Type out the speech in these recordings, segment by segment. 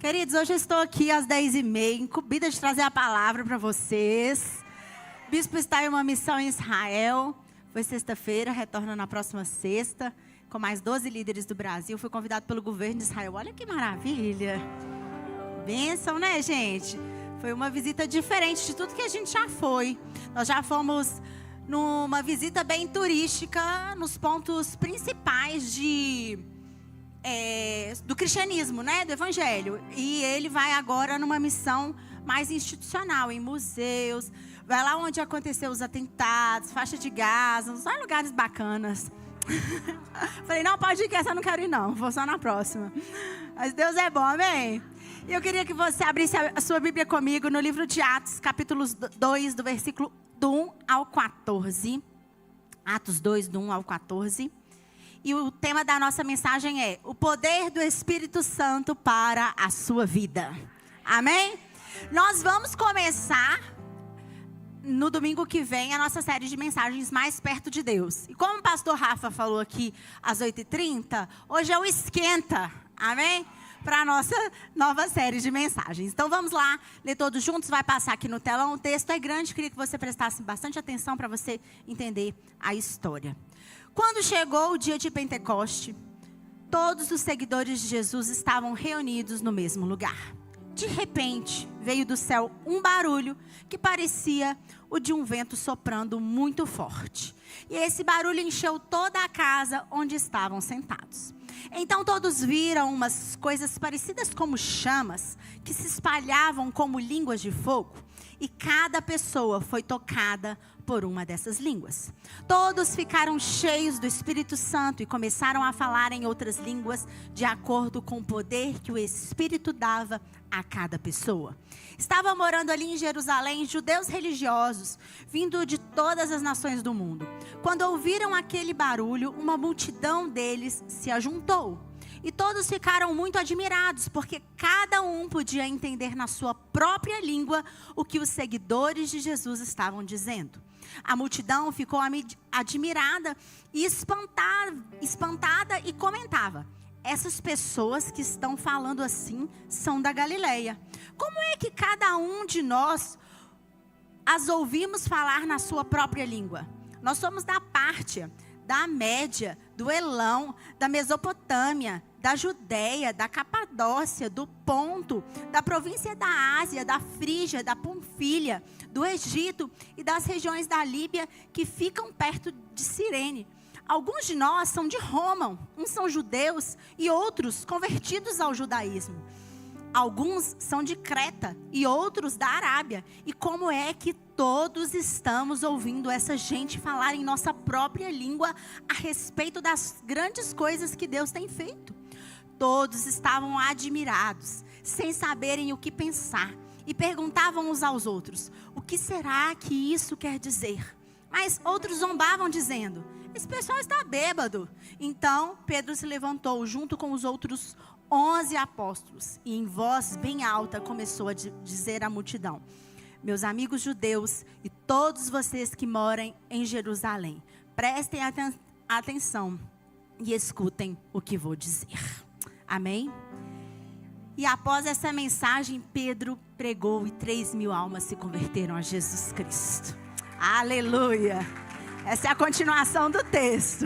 Queridos, hoje eu estou aqui às 10h30, incumbida de trazer a palavra para vocês. O bispo está em uma missão em Israel. Foi sexta-feira, retorna na próxima sexta, com mais 12 líderes do Brasil. Fui convidado pelo governo de Israel. Olha que maravilha. Bênção, né, gente? Foi uma visita diferente de tudo que a gente já foi. Nós já fomos numa visita bem turística, nos pontos principais do cristianismo, né, do evangelho. E ele vai agora numa missão mais institucional, em museus. Vai lá onde aconteceu os atentados, faixa de Gaza, uns lugares bacanas. Falei, não, pode ir, que essa eu não quero ir não, vou só na próxima. Mas Deus é bom, amém? E eu queria que você abrisse a sua Bíblia comigo no livro de Atos, capítulo 2, do versículo do 1 ao 14. Atos 2, do 1 ao 14. E o tema da nossa mensagem é o poder do Espírito Santo para a sua vida. Amém? Nós vamos começar no domingo que vem a nossa série de mensagens Mais Perto de Deus. E como o pastor Rafa falou aqui às 8h30, hoje é o esquenta. Amém? Para a nossa nova série de mensagens. Então vamos lá, ler todos juntos, vai passar aqui no telão. O texto é grande, queria que você prestasse bastante atenção para você entender a história. Quando chegou o dia de Pentecoste, todos os seguidores de Jesus estavam reunidos no mesmo lugar. De repente, veio do céu um barulho que parecia o de um vento soprando muito forte. E esse barulho encheu toda a casa onde estavam sentados. Então todos viram umas coisas parecidas como chamas, que se espalhavam como línguas de fogo. E cada pessoa foi tocada por uma dessas línguas. Todos ficaram cheios do Espírito Santo e começaram a falar em outras línguas, de acordo com o poder que o Espírito dava a cada pessoa. Estavam morando ali em Jerusalém judeus religiosos, vindo de todas as nações do mundo. Quando ouviram aquele barulho, uma multidão deles se ajuntou. E todos ficaram muito admirados, porque cada um podia entender na sua própria língua o que os seguidores de Jesus estavam dizendo. A multidão ficou admirada e espantada e comentava: essas pessoas que estão falando assim são da Galileia. Como é que cada um de nós as ouvimos falar na sua própria língua? Nós somos da Pártia, da Média, do Elão, da Mesopotâmia, da Judéia, da Capadócia, do Ponto, da província da Ásia, da Frígia, da Panfilha, do Egito e das regiões da Líbia que ficam perto de Cirene. Alguns de nós são de Roma, uns são judeus e outros convertidos ao judaísmo. Alguns são de Creta e outros da Arábia. E como é que todos estamos ouvindo essa gente falar em nossa própria língua a respeito das grandes coisas que Deus tem feito? Todos estavam admirados, sem saberem o que pensar, e perguntavam uns aos outros: o que será que isso quer dizer? Mas outros zombavam, dizendo: esse pessoal está bêbado. Então Pedro se levantou junto com os outros 11 apóstolos e em voz bem alta começou a dizer à multidão: meus amigos judeus e todos vocês que moram em Jerusalém, prestem atenção e escutem o que vou dizer. Amém? E após essa mensagem, Pedro pregou e 3.000 almas se converteram a Jesus Cristo. Aleluia! Essa é a continuação do texto.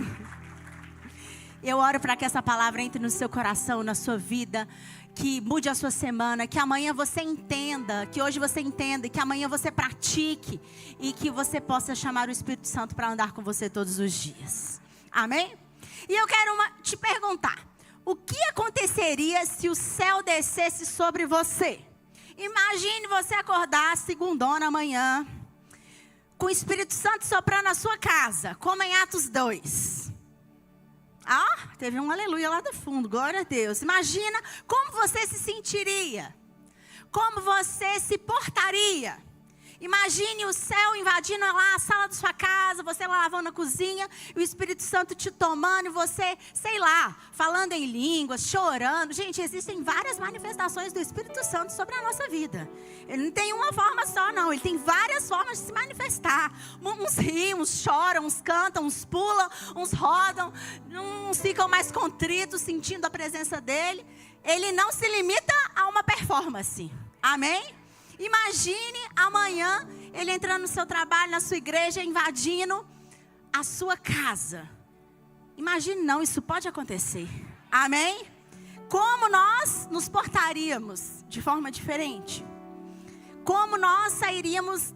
Eu oro para que essa palavra entre no seu coração, na sua vida, que mude a sua semana, que amanhã você entenda, que hoje você entenda, que amanhã você pratique e que você possa chamar o Espírito Santo para andar com você todos os dias. Amém? E eu quero te perguntar: o que aconteceria se o céu descesse sobre você? Imagine você acordar segundona amanhã, com o Espírito Santo soprando na sua casa, como em Atos 2. Teve um aleluia lá do fundo, glória a Deus. Imagina como você se sentiria, como você se portaria. Imagine o céu invadindo lá a sala da sua casa, você lá lavando a cozinha, e o Espírito Santo te tomando, e você, sei lá, falando em línguas, chorando. Gente, existem várias manifestações do Espírito Santo sobre a nossa vida. Ele não tem uma forma só, não. Ele tem várias formas de se manifestar. Uns riem, uns choram, uns cantam, uns pulam, uns rodam, uns ficam mais contritos, sentindo a presença dele. Ele não se limita a uma transforma-se. Amém? Imagine amanhã ele entrando no seu trabalho, na sua igreja, invadindo a sua casa. Imagine não, isso pode acontecer. Amém? Como nós nos portaríamos de forma diferente? Como nós sairíamos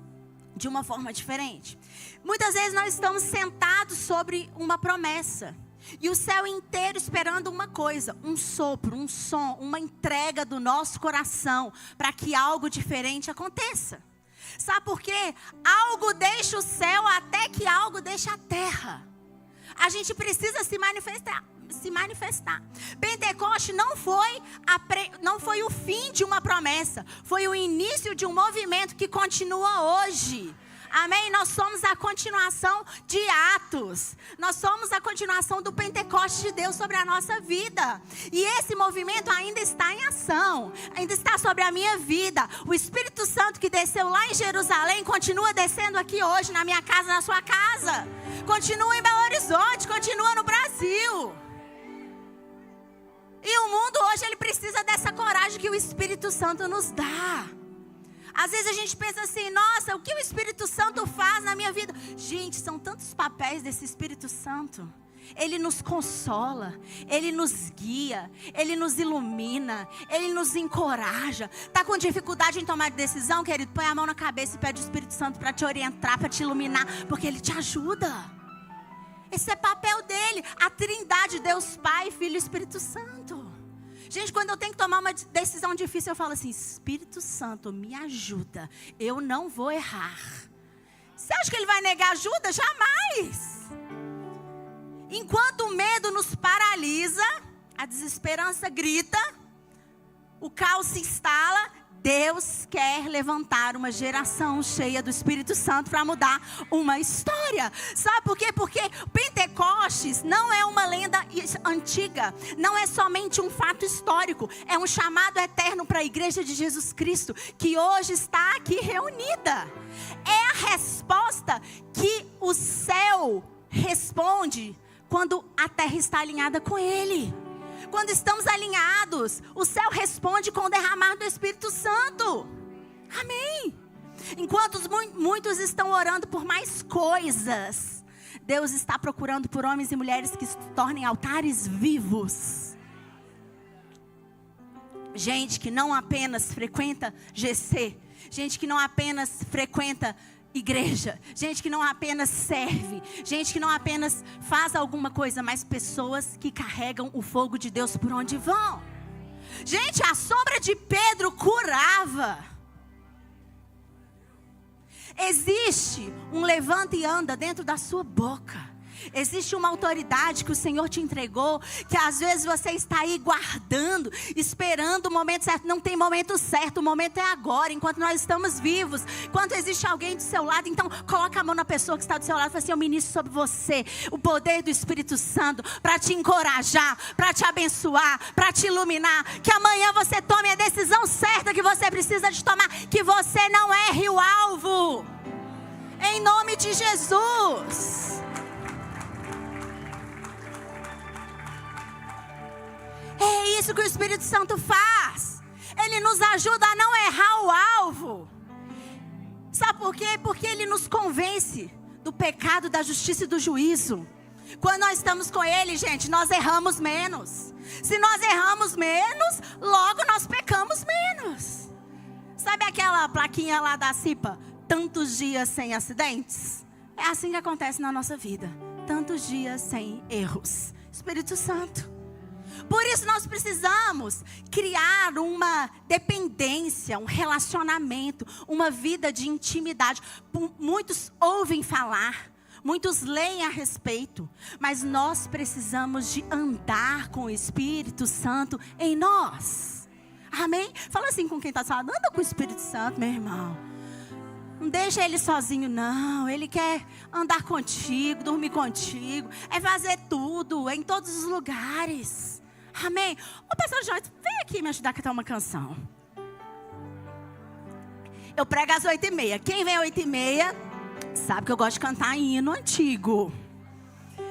de uma forma diferente? Muitas vezes nós estamos sentados sobre uma promessa. E o céu inteiro esperando uma coisa, um sopro, um som, uma entrega do nosso coração para que algo diferente aconteça. Sabe por quê? Algo deixa o céu até que algo deixa a terra. A gente precisa se manifestar. Pentecoste não foi o fim de uma promessa, foi o início de um movimento que continua hoje. Amém? Nós somos a continuação de Atos. Nós somos a continuação do Pentecoste de Deus sobre a nossa vida. E esse movimento ainda está em ação. Ainda está sobre a minha vida. O Espírito Santo que desceu lá em Jerusalém continua descendo aqui hoje na minha casa, na sua casa. Continua em Belo Horizonte, continua no Brasil. E o mundo hoje ele precisa dessa coragem que o Espírito Santo nos dá. Às vezes a gente pensa assim, nossa, o que o Espírito Santo faz na minha vida? Gente, são tantos papéis desse Espírito Santo. Ele nos consola, Ele nos guia, Ele nos ilumina, Ele nos encoraja. Está com dificuldade em tomar decisão, querido? Põe a mão na cabeça e pede o Espírito Santo para te orientar, para te iluminar, porque Ele te ajuda. Esse é papel dele, a Trindade, Deus Pai, Filho e Espírito Santo. Gente, quando eu tenho que tomar uma decisão difícil, eu falo assim, Espírito Santo, me ajuda. Eu não vou errar. Você acha que ele vai negar ajuda? Jamais. Enquanto o medo nos paralisa, a desesperança grita, o caos se instala, Deus quer levantar uma geração cheia do Espírito Santo para mudar uma história. Sabe por quê? Porque Pentecostes não é uma lenda antiga. Não é somente um fato histórico. É um chamado eterno para a igreja de Jesus Cristo, que hoje está aqui reunida. É a resposta que o céu responde quando a terra está alinhada com Ele. Quando estamos alinhados, o céu responde com o derramar do Espírito Santo. Amém. Enquanto muitos estão orando por mais coisas, Deus está procurando por homens e mulheres que se tornem altares vivos. Gente que não apenas frequenta GC, gente que não apenas frequenta igreja, gente que não apenas serve, gente que não apenas faz alguma coisa, mas pessoas que carregam o fogo de Deus por onde vão. Gente, a sombra de Pedro curava. Existe um levanta e anda dentro da sua boca. Existe uma autoridade que o Senhor te entregou, que às vezes você está aí guardando, esperando o momento certo. Não tem momento certo, o momento é agora, enquanto nós estamos vivos. Enquanto existe alguém do seu lado, então coloca a mão na pessoa que está do seu lado e fala assim, eu ministro sobre você o poder do Espírito Santo para te encorajar, para te abençoar, para te iluminar. Que amanhã você tome a decisão certa que você precisa de tomar, que você não erre o alvo. Em nome de Jesus. É isso que o Espírito Santo faz. Ele nos ajuda a não errar o alvo. Sabe por quê? Porque Ele nos convence do pecado, da justiça e do juízo. Quando nós estamos com Ele, gente, nós erramos menos. Se nós erramos menos, logo nós pecamos menos. Sabe aquela plaquinha lá da CIPA? Tantos dias sem acidentes? É assim que acontece na nossa vida. Tantos dias sem erros. Espírito Santo. Por isso nós precisamos criar uma dependência, um relacionamento, uma vida de intimidade. Muitos ouvem falar, muitos leem a respeito, mas nós precisamos de andar com o Espírito Santo em nós. Amém? Fala assim com quem está falando, anda com o Espírito Santo, meu irmão. Não deixa ele sozinho, não. Ele quer andar contigo, dormir contigo, é fazer tudo, em todos os lugares. Amém? Ô, pastor Joyce, vem aqui me ajudar a cantar uma canção. Eu prego às 8h30. Quem vem às 8h30 sabe que eu gosto de cantar hino antigo.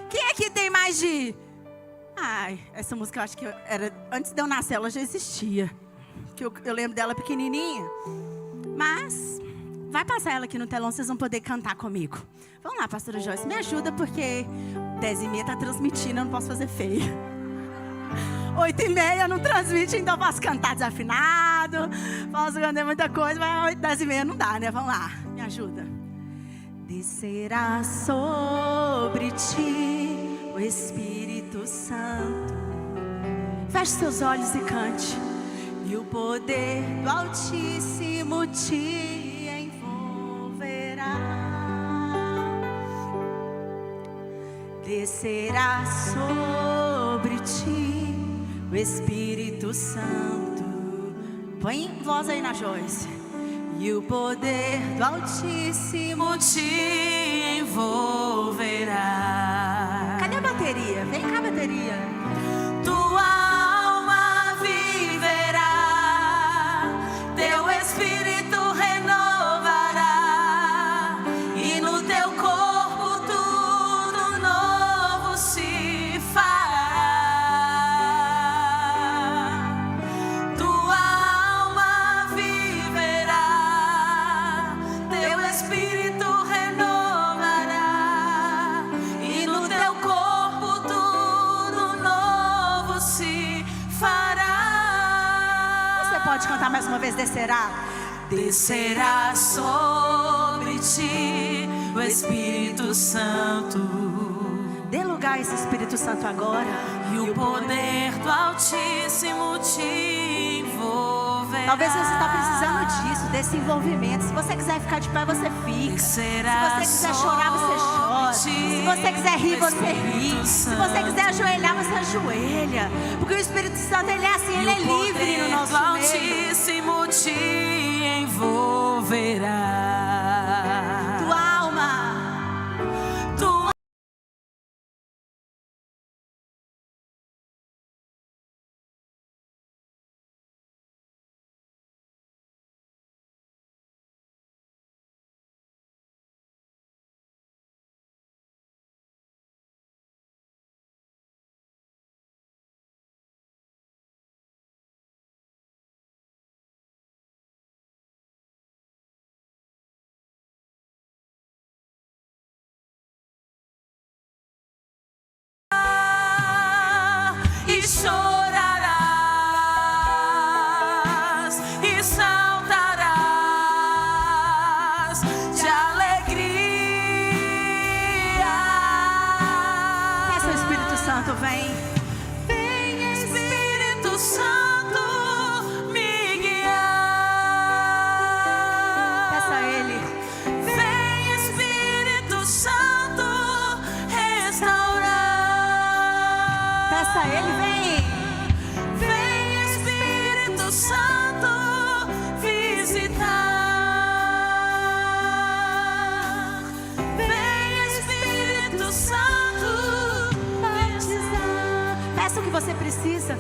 Quem aqui tem mais de... Ai, essa música eu acho que era... Antes de eu nascer, ela já existia. que eu lembro dela pequenininha. Mas vai passar ela aqui no telão, vocês vão poder cantar comigo. Vamos lá, pastora Joyce, me ajuda, porque 10h30 tá transmitindo, eu não posso fazer feio. 8h30 não transmite, então eu posso cantar desafinado, posso cantar muita coisa, mas 10h30 não dá, né? Vamos lá, me ajuda. Descerá sobre ti o Espírito Santo. Feche seus olhos e cante. E o poder do Altíssimo te envolverá. Descerá sobre ti o Espírito Santo. Põe voz aí na Joyce. E o poder do Altíssimo te envolverá. Cadê a bateria? Vem cá, bateria. Tua alma viverá, teu espírito renovará, e no teu corpo tudo novo se fará. Tua alma viverá, teu espírito renovará, e no teu corpo tudo novo se fará. Você pode cantar mais uma vez, descerá? Descerá sobre ti o Espírito Santo. Dê lugar a esse Espírito Santo agora. E o poder do Altíssimo te envolverá. Talvez você está precisando disso, desse envolvimento. Se você quiser ficar de pé, você fica. Se você quiser chorar, você chora. Se você quiser rir, você ri. Se você quiser ajoelhar, você ajoelha. Porque o Espírito Santo, ele é assim, ele é livre no nosso meio. O Altíssimo te envolverá. Tua alma, tua e chorarás e saltarás de alegria. Peça o Espírito Santo, vem. Vem, Espírito Santo, me guiar. Peça a Ele. Vem, Espírito Santo, restaurar. Peça a Ele, vem. Vem, Espírito Santo, visitar. Vem, Espírito Santo, batizar. Peça o que você precisa.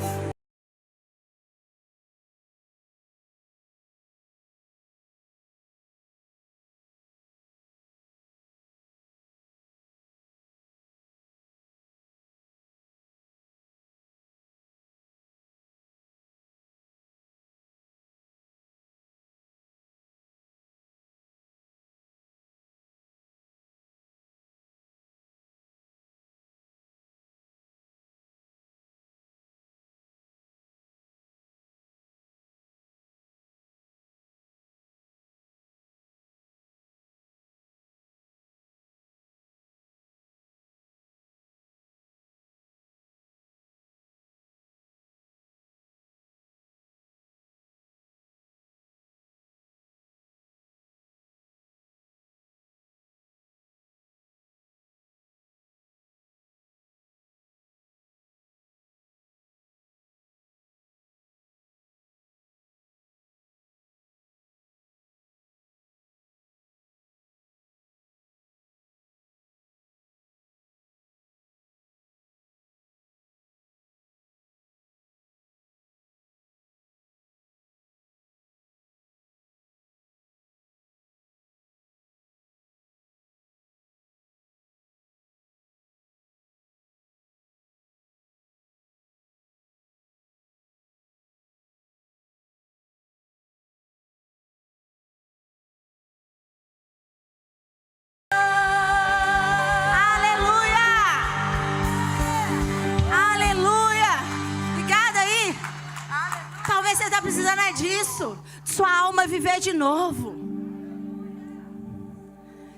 precisa não é disso. Sua alma viver de novo.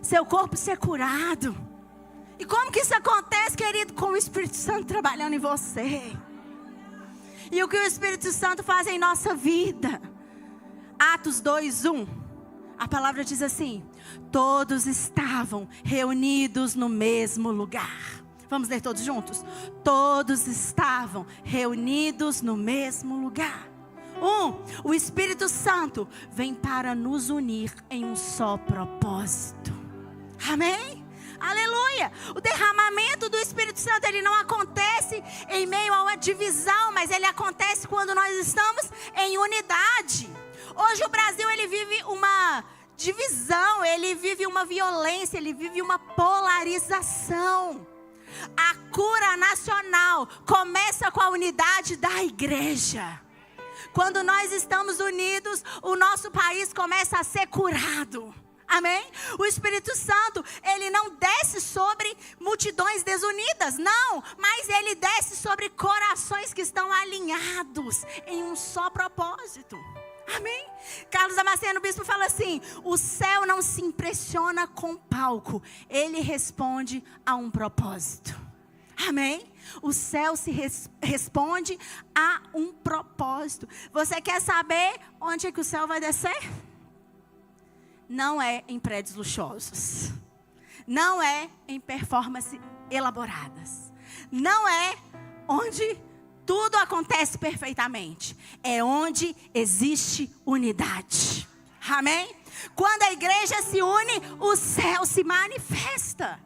Seu corpo ser curado. E como que isso acontece, querido? Com o Espírito Santo trabalhando em você. E o que o Espírito Santo faz em nossa vida? Atos 2:1. A palavra diz assim: todos estavam reunidos no mesmo lugar. Vamos ler todos juntos? Todos estavam reunidos no mesmo lugar. O Espírito Santo vem para nos unir em um só propósito. Amém? Aleluia! O derramamento do Espírito Santo, ele não acontece em meio a uma divisão, mas ele acontece quando nós estamos em unidade. Hoje o Brasil, ele vive uma divisão, ele vive uma violência, ele vive uma polarização. A cura nacional começa com a unidade da igreja. Quando nós estamos unidos, o nosso país começa a ser curado. Amém? O Espírito Santo, ele não desce sobre multidões desunidas, não. Mas ele desce sobre corações que estão alinhados em um só propósito. Amém? Carlos Damasceno, bispo, fala assim: o céu não se impressiona com palco, ele responde a um propósito. Amém? O céu se responde a um propósito. Você quer saber onde é que o céu vai descer? Não é em prédios luxuosos. Não é em performances elaboradas. Não é onde tudo acontece perfeitamente. É onde existe unidade. Amém? Quando a igreja se une, o céu se manifesta.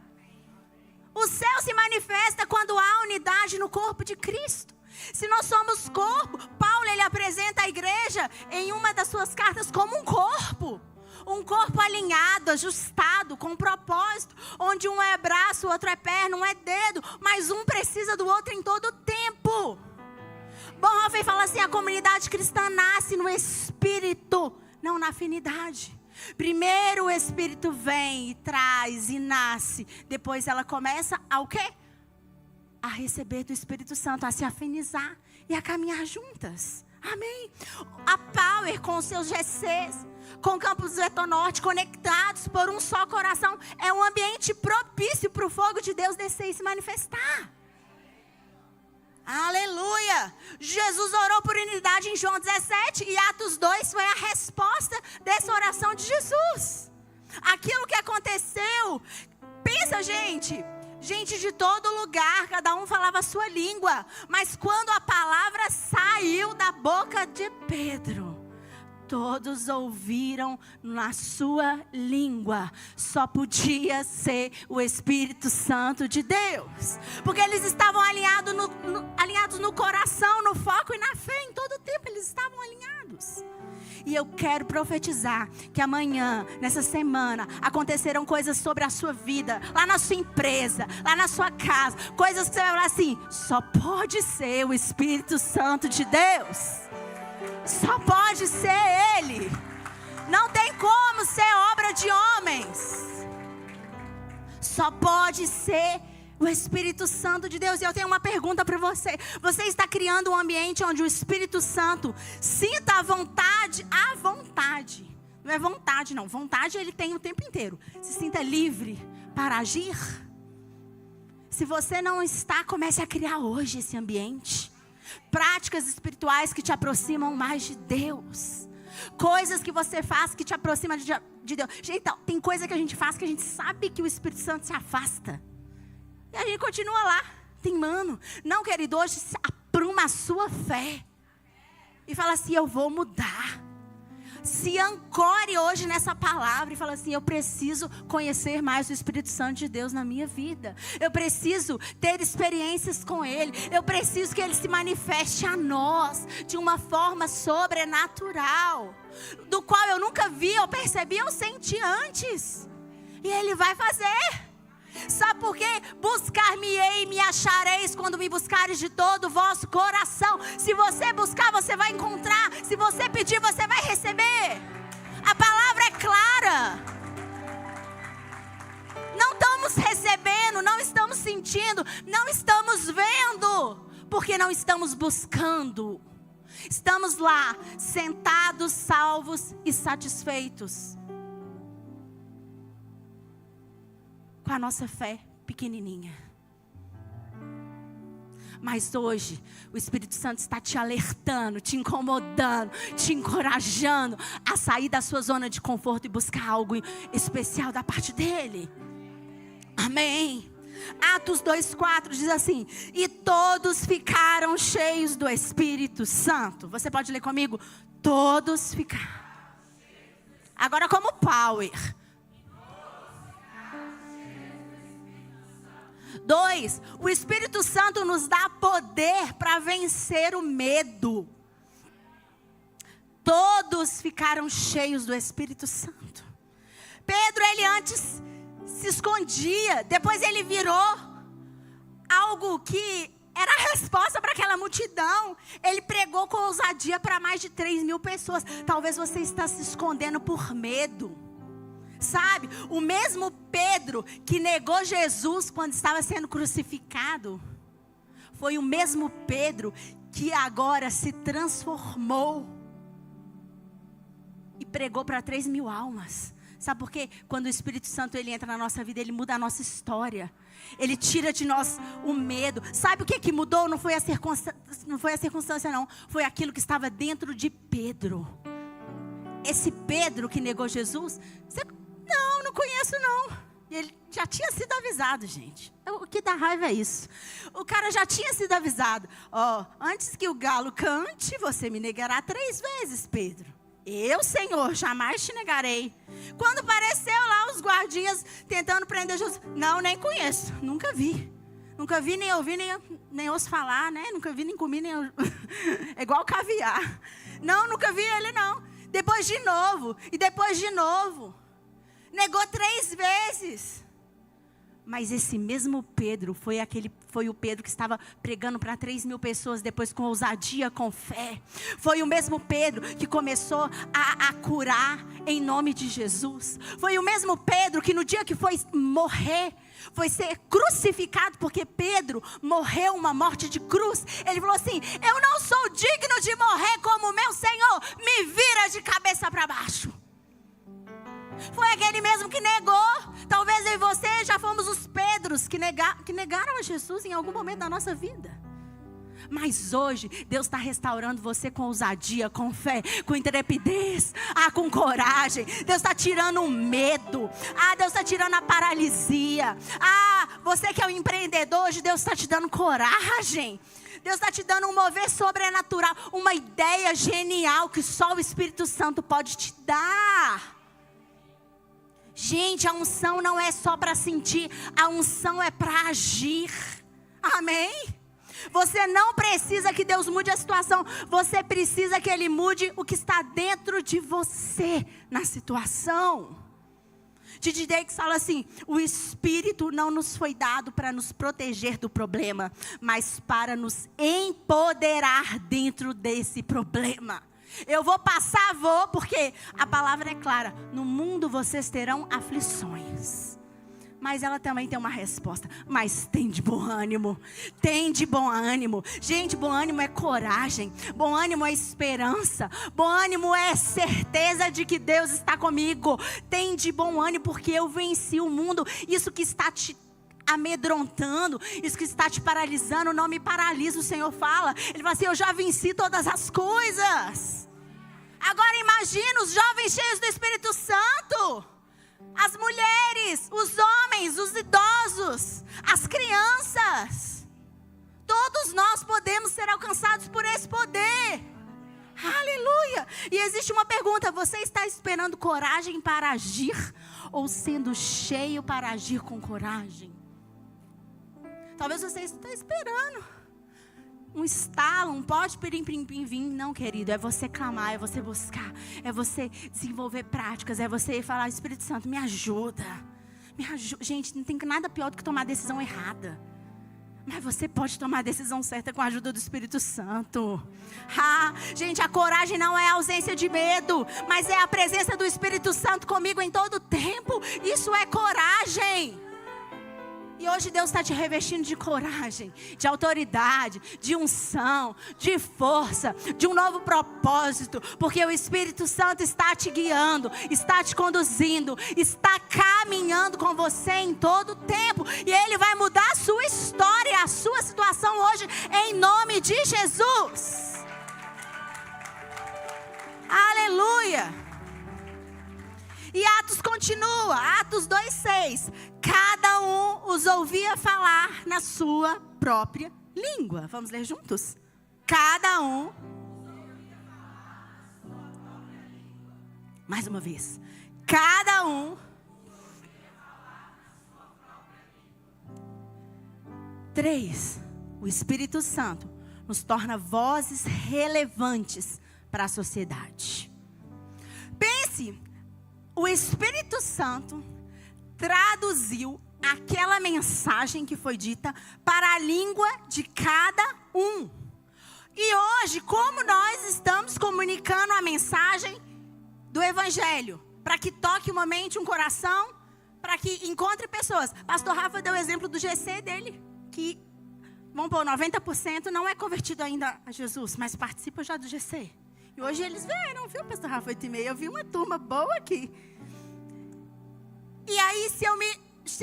O céu se manifesta quando há unidade no corpo de Cristo. Se nós somos corpo, Paulo, ele apresenta a igreja em uma das suas cartas como um corpo. Um corpo alinhado, ajustado, com propósito. Onde um é braço, o outro é perna, um é dedo. Mas um precisa do outro em todo o tempo. Bonhoeffer fala assim: a comunidade cristã nasce no Espírito, não na afinidade. Primeiro o Espírito vem e traz e nasce. Depois ela começa a o quê? A receber do Espírito Santo, a se afinizar e a caminhar juntas. Amém? A Power com os seus GCs, com o Campus do Etonorte, conectados por um só coração, é um ambiente propício para o fogo de Deus descer e se manifestar. Aleluia! Jesus orou por unidade em João 17 e Atos 2 foi a resposta dessa oração de Jesus. Aquilo que aconteceu, pensa, gente de todo lugar, cada um falava a sua língua, mas quando a palavra saiu da boca de Pedro, todos ouviram na sua língua. Só podia ser o Espírito Santo de Deus. Porque eles estavam alinhados no coração, no foco e na fé. Em todo o tempo eles estavam alinhados. E eu quero profetizar que amanhã, nessa semana, acontecerão coisas sobre a sua vida, lá na sua empresa, lá na sua casa. Coisas que você vai falar assim: só pode ser o Espírito Santo de Deus. Só pode ser Ele. Não tem como ser obra de homens. Só pode ser o Espírito Santo de Deus. E eu tenho uma pergunta para você. Você está criando um ambiente onde o Espírito Santo sinta a vontade. Não é vontade não. Vontade ele tem o tempo inteiro. Se sinta livre para agir. Se você não está, comece a criar hoje esse ambiente. Práticas espirituais que te aproximam mais de Deus. Coisas que você faz que te aproximam de Deus. Gente, tem coisa que a gente faz que a gente sabe que o Espírito Santo se afasta. E a gente continua lá, teimando. Não, querido, hoje apruma a sua fé. E fala assim: eu vou mudar. Se ancore hoje nessa palavra e fala assim: eu preciso conhecer mais o Espírito Santo de Deus na minha vida. Eu preciso ter experiências com Ele. Eu preciso que Ele se manifeste a nós de uma forma sobrenatural, do qual eu nunca vi, eu percebi, eu senti antes. E Ele vai fazer. Sabe por quê? Buscar-me-ei e me achareis quando me buscares de todo o vosso coração. Se você buscar, você vai encontrar. Se você pedir, você vai receber. A palavra é clara. Não estamos recebendo, não estamos sentindo, não estamos vendo, porque não estamos buscando. Estamos lá, sentados, salvos e satisfeitos. Com a nossa fé pequenininha. Mas hoje, o Espírito Santo está te alertando, te incomodando, te encorajando a sair da sua zona de conforto e buscar algo especial da parte dele. Amém. Atos 2:4 diz assim: e todos ficaram cheios do Espírito Santo. Você pode ler comigo? Todos ficaram. Agora como power. 2, o Espírito Santo nos dá poder para vencer o medo. Todos ficaram cheios do Espírito Santo. Pedro, ele antes se escondia, depois ele virou algo que era a resposta para aquela multidão. Ele pregou com ousadia para mais de 3.000 pessoas. Talvez você está se escondendo por medo. Sabe, o mesmo Pedro que negou Jesus quando estava sendo crucificado, foi o mesmo Pedro que agora se transformou e pregou para 3.000 almas. Sabe por quê? Quando o Espírito Santo ele entra na nossa vida, ele muda a nossa história. Ele tira de nós o medo. Sabe o que mudou? Não foi a circunstância não. Foi aquilo que estava dentro de Pedro. Esse Pedro que negou Jesus, não conheço não. E ele já tinha sido avisado, gente. O que dá raiva é isso. O cara já tinha sido avisado. Antes que o galo cante, você me negará 3 vezes, Pedro. Eu, Senhor, jamais te negarei. Quando apareceu lá os guardias tentando prender Jesus, não, nem conheço, nunca vi. Nunca vi, nem ouvi, nem ouço falar, né? Nunca vi, nem comi, nem... É igual caviar. Não, nunca vi ele não. Depois de novo, e depois de novo. Negou 3 vezes. Mas esse mesmo Pedro foi o Pedro que estava pregando para 3.000 pessoas depois com ousadia, com fé. Foi o mesmo Pedro que começou a curar em nome de Jesus. Foi o mesmo Pedro que no dia que foi morrer, foi ser crucificado, porque Pedro morreu uma morte de cruz. Ele falou assim: eu não sou digno de morrer como meu Senhor, me vira de cabeça para baixo. Foi aquele mesmo que negou. Talvez eu e você já fomos os Pedros que negaram a Jesus em algum momento da nossa vida. Mas hoje Deus está restaurando você com ousadia, com fé, com intrepidez, com coragem. Deus está tirando o medo. Deus está tirando a paralisia. Você que é um empreendedor, hoje Deus está te dando coragem. Deus está te dando um mover sobrenatural, uma ideia genial que só o Espírito Santo pode te dar. Gente, a unção não é só para sentir, a unção é para agir. Amém? Você não precisa que Deus mude a situação, você precisa que Ele mude o que está dentro de você na situação. T.D. Jakes fala assim: o Espírito não nos foi dado para nos proteger do problema, mas para nos empoderar dentro desse problema. Eu vou passar, porque a palavra é clara. No mundo vocês terão aflições. Mas ela também tem uma resposta. Mas tem de bom ânimo. Tem de bom ânimo. Gente, bom ânimo é coragem. Bom ânimo é esperança. Bom ânimo é certeza de que Deus está comigo. Tem de bom ânimo porque eu venci o mundo. Isso que está te amedrontando, isso que está te paralisando, não me paralisa. O Senhor fala. Ele fala assim: eu já venci todas as coisas. Agora imagina os jovens cheios do Espírito Santo, as mulheres, os homens, os idosos, as crianças. Todos nós podemos ser alcançados por esse poder. Aleluia. E existe uma pergunta: você está esperando coragem para agir, ou sendo cheio para agir com coragem? Talvez você esteja esperando um estalo, um pote pirim-pim-pim vir. Não, querido, é você clamar, é você buscar, é você desenvolver práticas, é você falar: Espírito Santo, me ajuda. Me ajuda. Gente, não tem nada pior do que tomar decisão errada. Mas você pode tomar a decisão certa com a ajuda do Espírito Santo. Gente, a coragem não é a ausência de medo, mas é a presença do Espírito Santo comigo em todo o tempo. Isso é coragem. E hoje Deus está te revestindo de coragem, de autoridade, de unção, de força, de um novo propósito. Porque o Espírito Santo está te guiando, está te conduzindo, está caminhando com você em todo o tempo. E Ele vai mudar a sua história, a sua situação hoje, em nome de Jesus. Aleluia. E Atos continua, Atos 2:6. Cada um os ouvia falar na sua própria língua. Vamos ler juntos? Cada um. Mais uma vez. Cada um. 3. O Espírito Santo nos torna vozes relevantes para a sociedade. Pense. O Espírito Santo traduziu aquela mensagem que foi dita para a língua de cada um. E hoje, como nós estamos comunicando a mensagem do Evangelho? Para que toque uma mente, um coração, para que encontre pessoas. Pastor Rafa deu o exemplo do GC dele, que, vamos pôr, 90% não é convertido ainda a Jesus, mas participa já do GC. E hoje eles vieram, viu, Pastor Rafa, 8h30? Eu vi uma turma boa aqui. E aí, se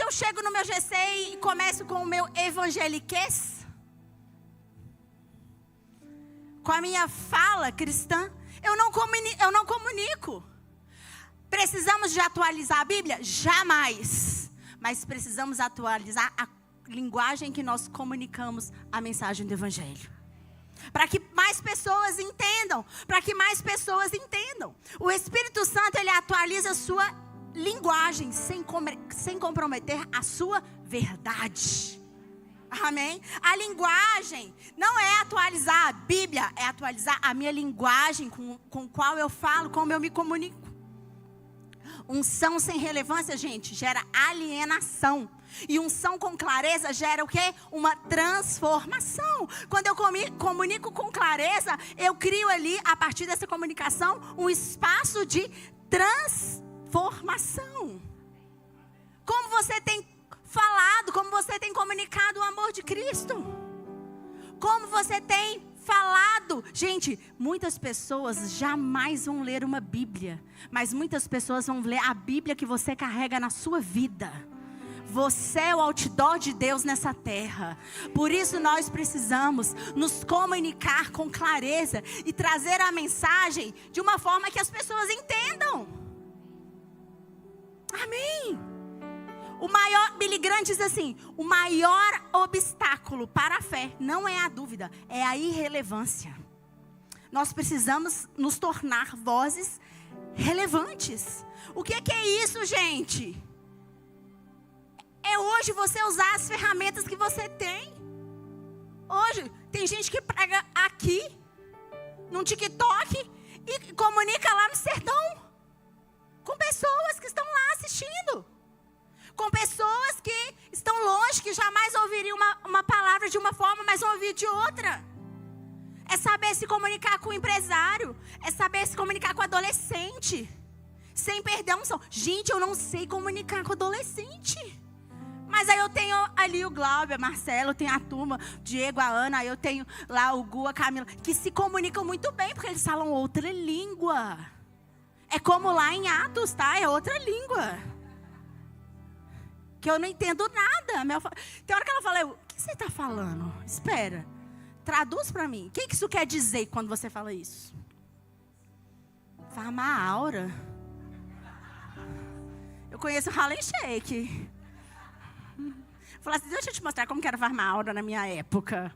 eu chego no meu GC e começo com o meu evangeliquez, com a minha fala cristã, eu não comunico. Precisamos de atualizar a Bíblia? Jamais. Mas precisamos atualizar a linguagem que nós comunicamos a mensagem do Evangelho. Para que mais pessoas entendam. Para que mais pessoas entendam. O Espírito Santo, ele atualiza a sua linguagem sem comprometer a sua verdade. Amém? A linguagem não é atualizar a Bíblia, é atualizar a minha linguagem com qual eu falo, como eu me comunico. Unção sem relevância, gente, gera alienação. E unção com clareza gera o quê? Uma transformação. Quando eu comunico com clareza, eu crio ali, a partir dessa comunicação, um espaço de transformação. Como você tem falado, como você tem comunicado o amor de Cristo? Como você tem falado? Gente, muitas pessoas jamais vão ler uma Bíblia, mas muitas pessoas vão ler a Bíblia que você carrega na sua vida. Você é o outdoor de Deus nessa terra. Por isso nós precisamos nos comunicar com clareza e trazer a mensagem de uma forma que as pessoas entendam. Amém. Billy Graham diz assim: o maior obstáculo para a fé não é a dúvida, é a irrelevância. Nós precisamos nos tornar vozes relevantes. O que é isso, gente? É hoje você usar as ferramentas que você tem. Hoje, tem gente que prega aqui, no TikTok, e comunica lá no sertão. Com pessoas que estão lá assistindo. Com pessoas que estão longe, que jamais ouviriam uma palavra de uma forma, mas vão ouvir de outra. É saber se comunicar com o empresário. É saber se comunicar com o adolescente. Sem perder a unção. Gente, eu não sei comunicar com o adolescente. Mas aí eu tenho ali o Glauber, Marcelo, tem a turma, Diego, a Ana, aí eu tenho lá o Gu, a Camila, que se comunicam muito bem, porque eles falam outra língua. É como lá em Atos, tá? É outra língua. Que eu não entendo nada. Tem hora que ela fala, o que você está falando? Espera, traduz para mim. O que isso quer dizer quando você fala isso? Farmar aura. Eu conheço o Harlem Shake. Falei assim, deixa eu te mostrar como que era farmar aura na minha época.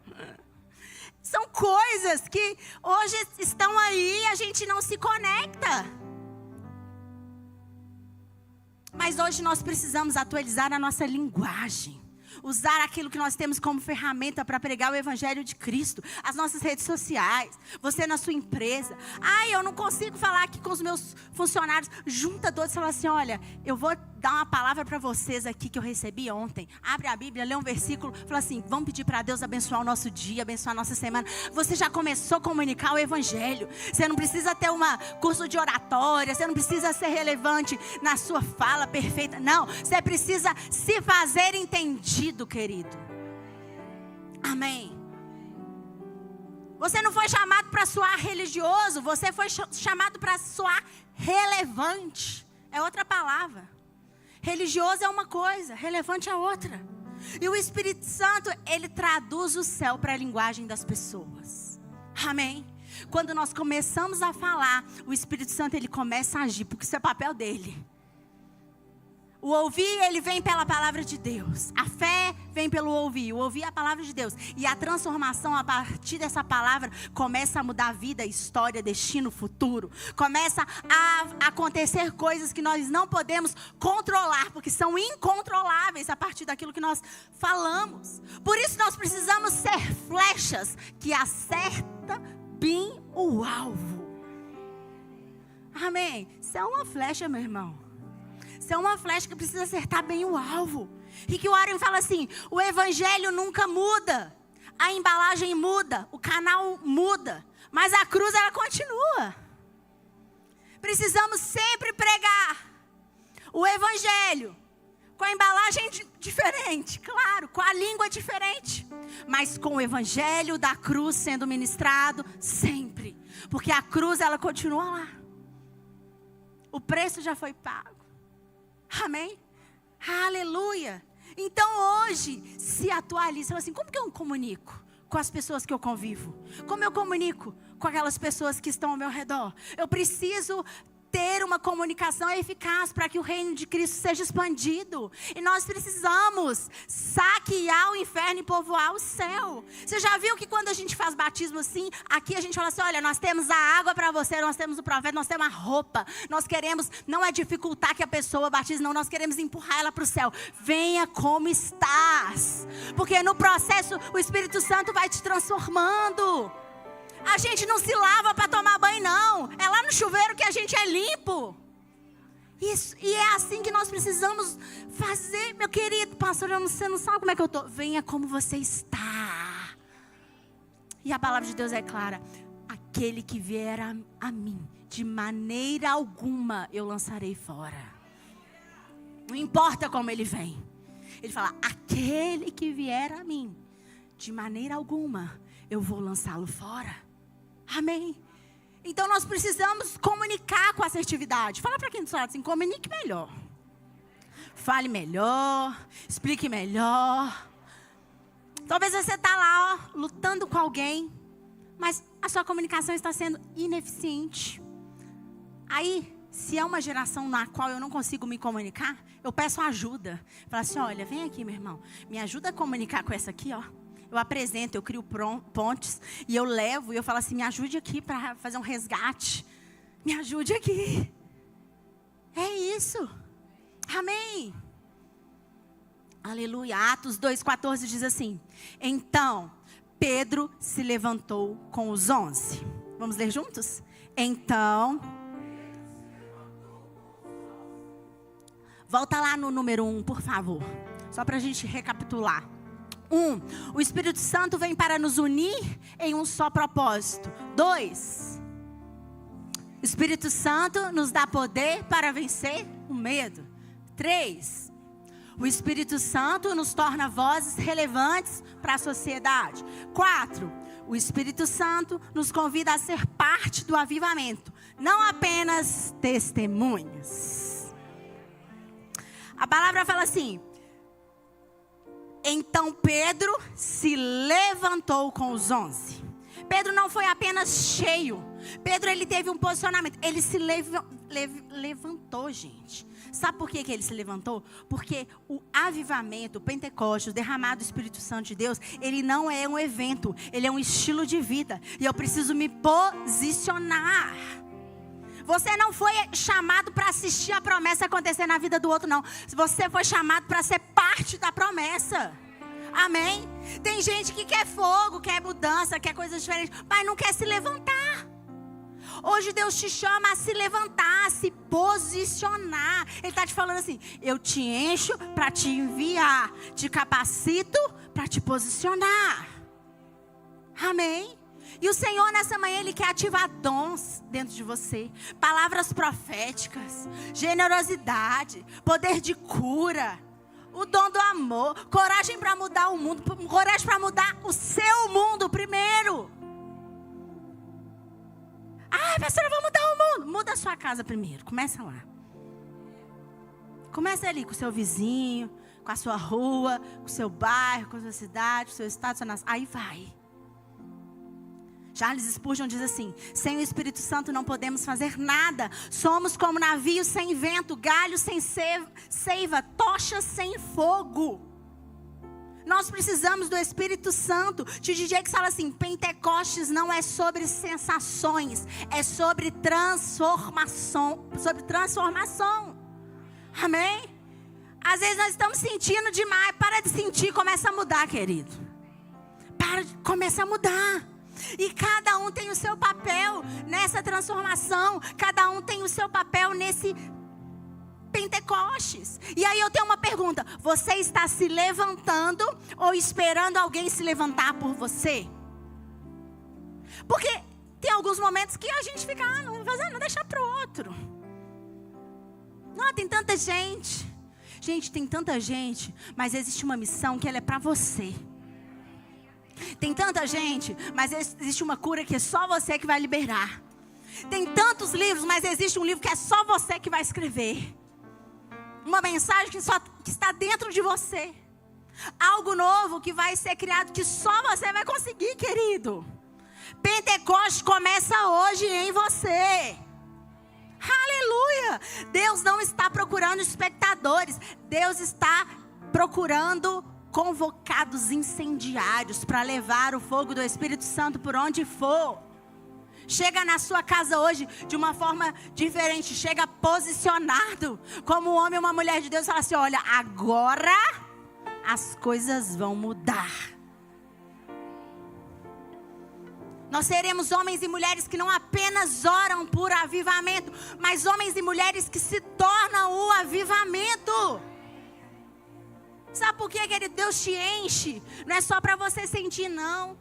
São coisas que hoje estão aí e a gente não se conecta. Mas hoje nós precisamos atualizar a nossa linguagem. Usar aquilo que nós temos como ferramenta para pregar o Evangelho de Cristo. As nossas redes sociais. Você na sua empresa. Eu não consigo falar aqui com os meus funcionários. Junta todos e fala assim, olha, eu vou dar uma palavra para vocês aqui que eu recebi ontem. Abre a Bíblia, lê um versículo, fala assim: vamos pedir para Deus abençoar o nosso dia, abençoar a nossa semana. Você já começou a comunicar o Evangelho. Você não precisa ter um curso de oratória, você não precisa ser relevante na sua fala perfeita. Não, você precisa se fazer entendido, querido. Amém. Você não foi chamado para soar religioso, você foi chamado para soar relevante. É outra palavra. Religioso é uma coisa, relevante é outra. E o Espírito Santo, ele traduz o céu para a linguagem das pessoas. Amém? Quando nós começamos a falar, o Espírito Santo, ele começa a agir, porque isso é papel dele. O ouvir, ele vem pela palavra de Deus. A fé vem pelo ouvir. O ouvir é a palavra de Deus. E a transformação a partir dessa palavra começa a mudar a vida, história, destino, futuro. Começa a acontecer coisas que nós não podemos controlar, porque são incontroláveis a partir daquilo que nós falamos. Por isso nós precisamos ser flechas que acertam bem o alvo. Amém? Isso é uma flecha, meu irmão. Isso é uma flecha que precisa acertar bem o alvo. Rick Warren fala assim: o evangelho nunca muda. A embalagem muda, o canal muda, mas a cruz, ela continua. Precisamos sempre pregar o evangelho com a embalagem diferente, claro, com a língua diferente, mas com o evangelho da cruz sendo ministrado sempre. Porque a cruz, ela continua lá. O preço já foi pago. Amém? Aleluia. Então hoje, se atualiza. Fala assim: como que eu comunico com as pessoas que eu convivo? Como eu comunico com aquelas pessoas que estão ao meu redor? Eu preciso ter uma comunicação eficaz para que o reino de Cristo seja expandido. E nós precisamos saquear o inferno e povoar o céu. Você já viu que quando a gente faz batismo assim, aqui a gente fala assim: olha, nós temos a água para você, nós temos o profeta, nós temos a roupa. Nós queremos, não é dificultar que a pessoa batize, não, nós queremos empurrar ela para o céu. Venha como estás. Porque no processo o Espírito Santo vai te transformando. A gente não se lava para tomar banho, não. É lá no chuveiro que a gente é limpo. Isso, e é assim que nós precisamos fazer, meu querido pastor. Você não sabe como é que eu estou. Venha como você está. E a palavra de Deus é clara: aquele que vier a mim, de maneira alguma eu lançarei fora. Não importa como ele vem. Ele fala: aquele que vier a mim, de maneira alguma eu vou lançá-lo fora. Amém? Então nós precisamos comunicar com assertividade. Fala para quem do seu lado assim: comunique melhor. Fale melhor. Explique melhor. Talvez você está lá, ó, lutando com alguém, mas a sua comunicação está sendo ineficiente. Aí, se é uma geração na qual eu não consigo me comunicar, eu peço ajuda. Falo assim: olha, vem aqui, meu irmão, me ajuda a comunicar com essa aqui, ó. Eu apresento, eu crio pontes e eu levo e eu falo assim: me ajude aqui para fazer um resgate. Me ajude aqui. É isso. Amém. Aleluia. Atos 2,14 diz assim: então Pedro se levantou com os 11. Vamos ler juntos? Então, volta lá no número 1, por favor. Só para a gente recapitular. 1. O Espírito Santo vem para nos unir em um só propósito. 2. O Espírito Santo nos dá poder para vencer o medo. 3. O Espírito Santo nos torna vozes relevantes para a sociedade. 4. O Espírito Santo nos convida a ser parte do avivamento, não apenas testemunhas. A palavra fala assim: então Pedro se levantou com os 11. Pedro não foi apenas cheio. Pedro, ele teve um posicionamento. Ele se levantou, gente. Sabe por que ele se levantou? Porque o avivamento, o Pentecostes, o derramado do Espírito Santo de Deus, ele não é um evento, ele é um estilo de vida. E eu preciso me posicionar. Você não foi chamado para assistir a promessa acontecer na vida do outro, não. Você foi chamado para ser parte da promessa. Amém? Tem gente que quer fogo, quer mudança, quer coisas diferentes, mas não quer se levantar. Hoje Deus te chama a se levantar, a se posicionar. Ele está te falando assim: eu te encho para te enviar, te capacito para te posicionar. Amém? E o Senhor nessa manhã, Ele quer ativar dons dentro de você. Palavras proféticas, generosidade, poder de cura, o dom do amor, coragem para mudar o mundo, coragem para mudar o seu mundo primeiro. Ah, pastora, eu vou mudar o mundo. Muda a sua casa primeiro, começa lá. Começa ali com o seu vizinho, com a sua rua, com o seu bairro, com a sua cidade, com o seu estado, com a sua nação. Aí vai. Charles Spurgeon diz assim: sem o Espírito Santo não podemos fazer nada. Somos como navios sem vento, galhos sem seiva, tochas sem fogo. Nós precisamos do Espírito Santo. T.D. Jakes fala assim: Pentecostes não é sobre sensações, é sobre transformação. Amém? Às vezes nós estamos sentindo demais. Para de sentir, começa a mudar, querido. Começa a mudar. E cada um tem o seu papel nessa transformação. Cada um tem o seu papel nesse Pentecostes. E aí eu tenho uma pergunta: você está se levantando ou esperando alguém se levantar por você? Porque tem alguns momentos que a gente fica: não vou fazer, não, deixa para o outro. Não, tem tanta gente. Gente, tem tanta gente, mas existe uma missão que ela é para você. Tem tanta gente, mas existe uma cura que é só você que vai liberar. Tem tantos livros, mas existe um livro que é só você que vai escrever. Uma mensagem que está dentro de você. Algo novo que vai ser criado, que só você vai conseguir, querido. Pentecostes começa hoje em você. Aleluia! Deus não está procurando espectadores. Deus está procurando convocados incendiários para levar o fogo do Espírito Santo por onde for. Chega na sua casa hoje de uma forma diferente. Chega posicionado como um homem ou uma mulher de Deus. Fala assim: olha, agora as coisas vão mudar. Nós seremos homens e mulheres que não apenas oram por avivamento, mas homens e mulheres que se tornam o avivamento. Sabe por quê, querido? Deus te enche. Não é só para você sentir, não.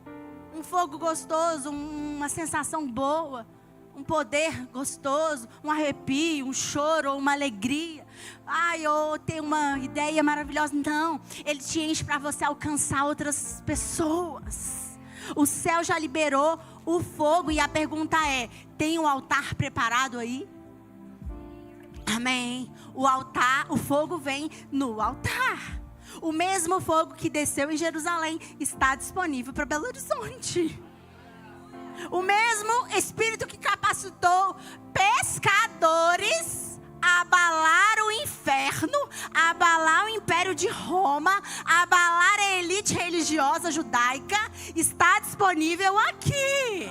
Um fogo gostoso, uma sensação boa, um poder gostoso, um arrepio, um choro ou uma alegria. Ai, eu tenho uma ideia maravilhosa. Não, Ele te enche para você alcançar outras pessoas. O céu já liberou o fogo e a pergunta é: tem um altar preparado aí? Amém. O altar, o fogo vem no altar. O mesmo fogo que desceu em Jerusalém está disponível para Belo Horizonte. O mesmo Espírito que capacitou pescadores a abalar o inferno, a abalar o império de Roma, a abalar a elite religiosa judaica, está disponível aqui.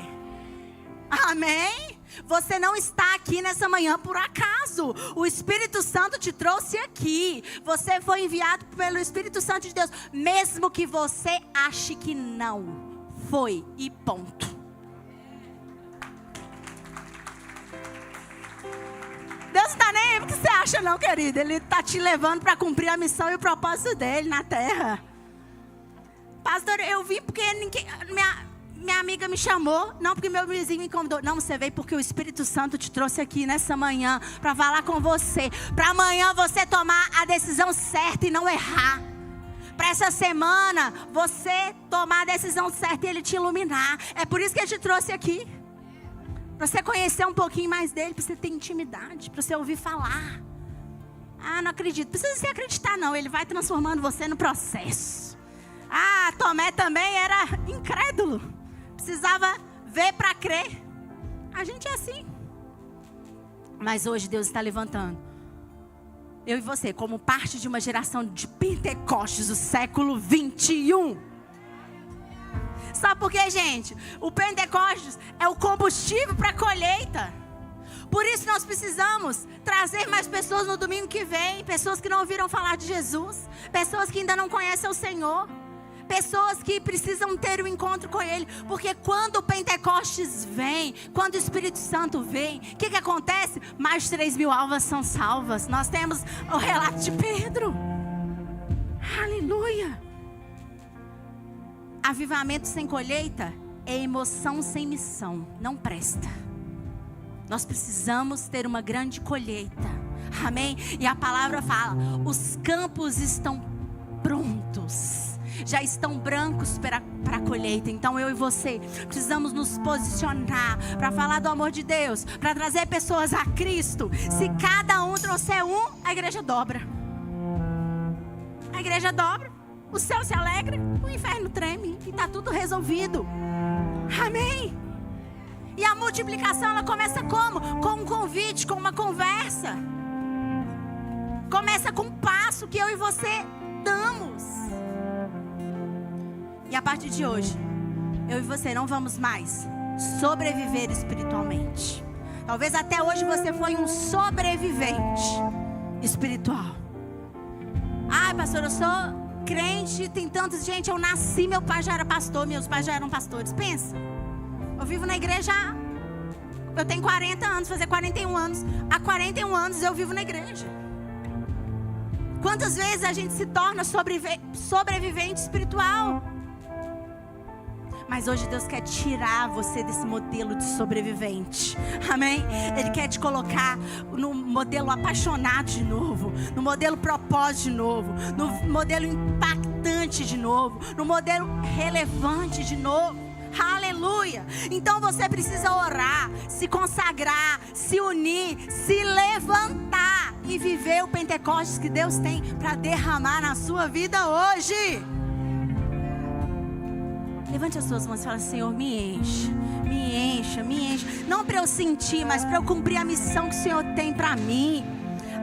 Amém? Você não está aqui nessa manhã por acaso. O Espírito Santo te trouxe aqui. Você foi enviado pelo Espírito Santo de Deus, mesmo que você ache que não. Foi e ponto. Deus não está nem aí porque você acha não, querido. Ele está te levando para cumprir a missão e o propósito dele na terra. Pastor, eu vim porque minha amiga me chamou, não porque meu vizinho me incomodou. Não, você veio porque o Espírito Santo te trouxe aqui nessa manhã para falar com você. Para amanhã você tomar a decisão certa e não errar. Para essa semana você tomar a decisão certa e Ele te iluminar. É por isso que Ele te trouxe aqui. Para você conhecer um pouquinho mais dele, para você ter intimidade, para você ouvir falar. Ah, não acredito. Não precisa se acreditar não, Ele vai transformando você no processo. Ah, Tomé também era incrédulo. Precisava ver para crer. A gente é assim. Mas hoje Deus está levantando eu e você como parte de uma geração de Pentecostes do século 21. Sabe por quê, gente? O Pentecostes é o combustível para a colheita. Por isso nós precisamos trazer mais pessoas no domingo que vem. Pessoas que não ouviram falar de Jesus. Pessoas que ainda não conhecem o Senhor. Pessoas que precisam ter um encontro com Ele. Porque quando o Pentecostes vem, quando o Espírito Santo vem, o que acontece? Mais de 3.000 almas são salvas. Nós temos o relato de Pedro. Aleluia. Avivamento sem colheita é emoção sem missão. Não presta. Nós precisamos ter uma grande colheita. Amém? E a palavra fala: os campos estão prontos, já estão brancos para a colheita. Então eu e você precisamos nos posicionar para falar do amor de Deus, para trazer pessoas a Cristo. Se cada um trouxer um, a igreja dobra. A igreja dobra, o céu se alegra, o inferno treme e está tudo resolvido. Amém? E a multiplicação, ela começa como? Com um convite, com uma conversa. Começa com um passo que eu e você damos. E a partir de hoje, eu e você não vamos mais sobreviver espiritualmente. Talvez até hoje você foi um sobrevivente espiritual. Ai, pastor, eu sou crente, tem tantos... Gente, eu nasci, meu pai já era pastor, meus pais já eram pastores. Pensa, eu vivo na igreja, eu tenho 40 anos, fazer 41 anos. Há 41 anos eu vivo na igreja. Quantas vezes a gente se torna sobrevivente espiritual? Mas hoje Deus quer tirar você desse modelo de sobrevivente. Amém? Ele quer te colocar no modelo apaixonado de novo, no modelo propósito de novo, no modelo impactante de novo, no modelo relevante de novo. Aleluia! Então você precisa orar, se consagrar, se unir, se levantar e viver o Pentecostes que Deus tem para derramar na sua vida hoje. Levante as suas mãos e fala: Senhor, me enche, me encha, me enche. Não para eu sentir, mas para eu cumprir a missão que o Senhor tem para mim.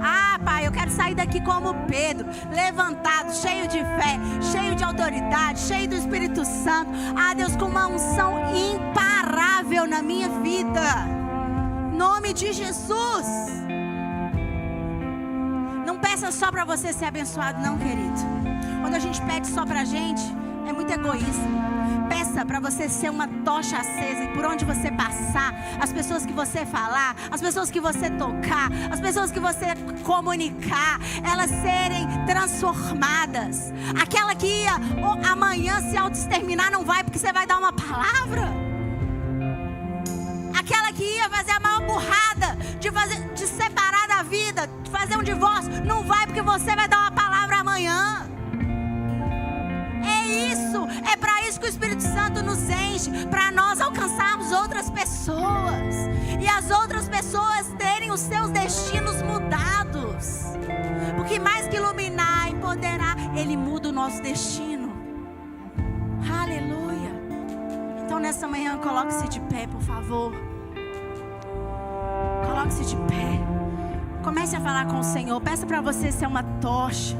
Ah, Pai, eu quero sair daqui como Pedro, levantado, cheio de fé, cheio de autoridade, cheio do Espírito Santo. Ah, Deus, com uma unção imparável na minha vida. Em nome de Jesus. Não peça só para você ser abençoado, não, querido. Quando a gente pede só para a gente, é muito egoísmo. Peça para você ser uma tocha acesa, e por onde você passar, as pessoas que você falar, as pessoas que você tocar, as pessoas que você comunicar, elas serem transformadas. Aquela que ia amanhã se autoexterminar não vai, porque você vai dar uma palavra. Aquela que ia fazer a maior burrada de separar da vida, de fazer um divórcio, não vai, porque você vai dar uma palavra amanhã. É para isso que o Espírito Santo nos enche, para nós alcançarmos outras pessoas e as outras pessoas terem os seus destinos mudados. Porque mais que iluminar, empoderar, Ele muda o nosso destino. Aleluia. Então nessa manhã, coloque-se de pé, por favor. Coloque-se de pé. Comece a falar com o Senhor. Peça para você ser uma tocha.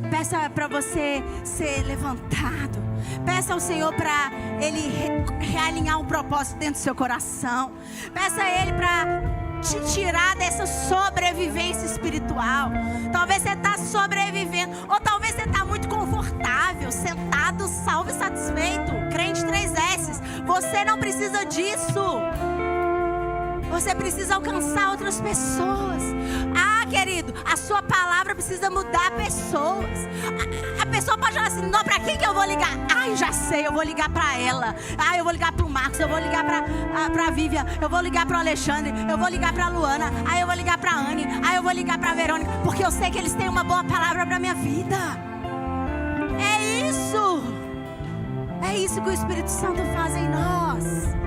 Peça para você ser levantado. Peça ao Senhor para Ele realinhar um propósito dentro do seu coração. Peça a Ele para te tirar dessa sobrevivência espiritual. Talvez você está sobrevivendo, ou talvez você está muito confortável, sentado, salvo e satisfeito. Crente 3S. Você não precisa disso. Você precisa alcançar outras pessoas. Ah, querido, a sua palavra precisa mudar pessoas. A pessoa pode falar assim: não, para quem que eu vou ligar? Ah, eu já sei, eu vou ligar para ela. Ah, eu vou ligar para o Marcos, eu vou ligar para a Vivian, eu vou ligar para o Alexandre, eu vou ligar para a Luana, ah, eu vou ligar para a Anne, ah, eu vou ligar para a Verônica, porque eu sei que eles têm uma boa palavra para a minha vida. É isso. É isso que o Espírito Santo faz em nós.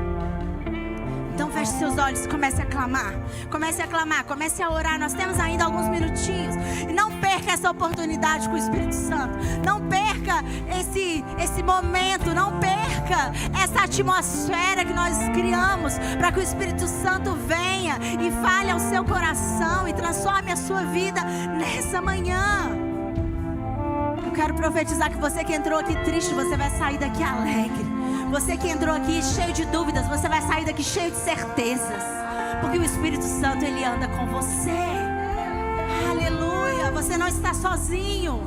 Então feche seus olhos e comece a clamar. Comece a clamar, comece a orar. Nós temos ainda alguns minutinhos. E não perca essa oportunidade com o Espírito Santo. Não perca esse momento. Não perca essa atmosfera que nós criamos para que o Espírito Santo venha e fale ao seu coração e transforme a sua vida nessa manhã. Eu quero profetizar que você que entrou aqui triste, você vai sair daqui alegre. Você que entrou aqui cheio de dúvidas, você vai sair daqui cheio de certezas. Porque o Espírito Santo, Ele anda com você. Aleluia, você não está sozinho.